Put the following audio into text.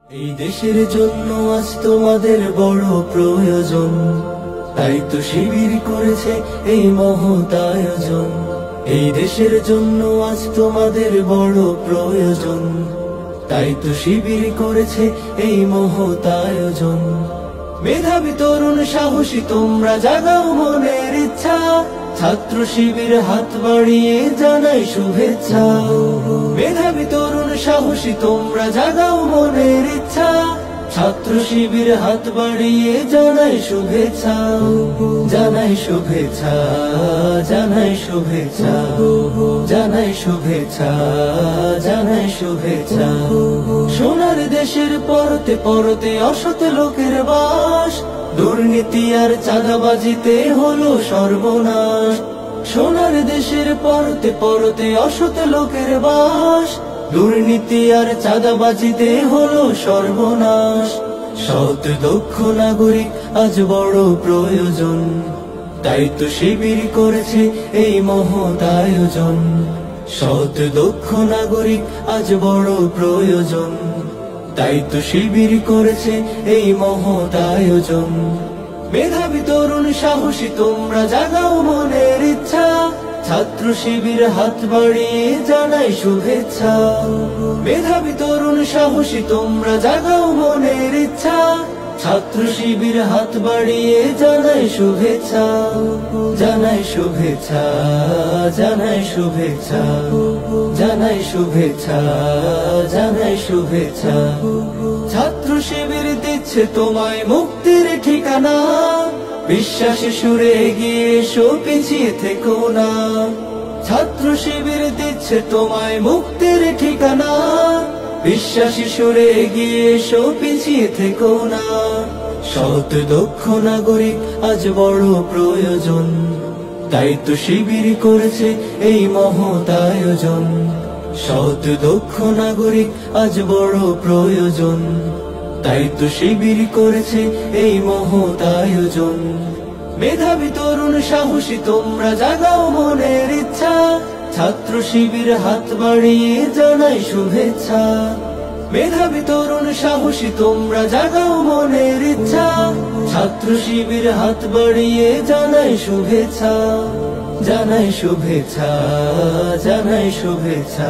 এই দেশের জন্য আজ তোমাদের বড় প্রয়োজন, তাই তো শিবির করেছে এই মহৎ আয়োজন। এই দেশের জন্য আজ তোমাদের বড় প্রয়োজন, তাই তো শিবির করেছে এই মহৎ আয়োজন। মেধাবী তরুণ সাহসী তোমরা জাগাও মনের ইচ্ছা, ছাত্র শিবির হাত বাড়িয়ে জানাই শুভেচ্ছা। মেধাবী তরুণ সাহসী তোমরা জাগাও মনের ইচ্ছা, ছাত্র শিবির হাত বাড়িয়ে জানাই শুভেচ্ছা। জানাই শুভেচ্ছা, জানাই শুভেচ্ছা, জানাই শুভেচ্ছা, জানাই শুভেচ্ছা। সোনার দেশের পরতে পরতে অসৎ লোকের বাস, দুর্নীতি আর চাঁদাবাজিতে হলো সর্বনাশ। সোনার দেশের পরতে পরতে অসৎ লোকের বাস, দুর্নীতি আর চাঁদাবাজিতে হলো সর্বনাশ। সৎ দক্ষ নাগরিক আজ বড় প্রয়োজন, তাই তো শিবির করেছে এই মহৎ আয়োজন। সৎ দক্ষ নাগরিক আজ বড় প্রয়োজন, তাই তো শিবির করেছে এই মহৎ আয়োজন। মেধাবী তরুণ সাহসী তোমরা জাগাও মনের ইচ্ছা, ছাত্র শিবির হাত বাড়িয়ে জানাই শুভেচ্ছা। মেধাবী তরুণ সাহসী তোমরা জাগাও মনের ইচ্ছা, ছাত্র শিবির হাত বাড়িয়ে জানাই শুভেচ্ছা। জানাই শুভেচ্ছা, জানাই শুভেচ্ছা, জানাই শুভেচ্ছা, জানাই শুভেচ্ছা। ছাত্র শিবির দিচ্ছে তোমায় মুক্তির ঠিকানা, বিশ্বাসে সুরে এগিয়ে এসো পিছিয়ে থেকো না। ছাত্র শিবির দিচ্ছে তোমায় মুক্তির ঠিকানা, বিশ্বাসী সুরে এগিয়ে এসো পিছিয়ে থেকো না। সৎ দক্ষ নাগরিক আজ বড় প্রয়োজন, তাই তো শিবির করেছে এই মহৎ আয়োজন। সৎ দক্ষ নাগরিক আজ বড় প্রয়োজন, তাই তো শিবির করেছে এই মহৎ আয়োজন। মেধাবী তরুণ সাহসী তোমরা জাগাও মনের ইচ্ছা, ছাত্র শিবির হাত বাড়িয়ে জানাই শুভেচ্ছা। মেধাবী তরুণ সাহসী তোমরা জাগাও মনের ইচ্ছা, ছাত্র শিবির হাত বাড়িয়ে জানাই শুভেচ্ছা। জানাই শুভেচ্ছা, জানাই শুভেচ্ছা।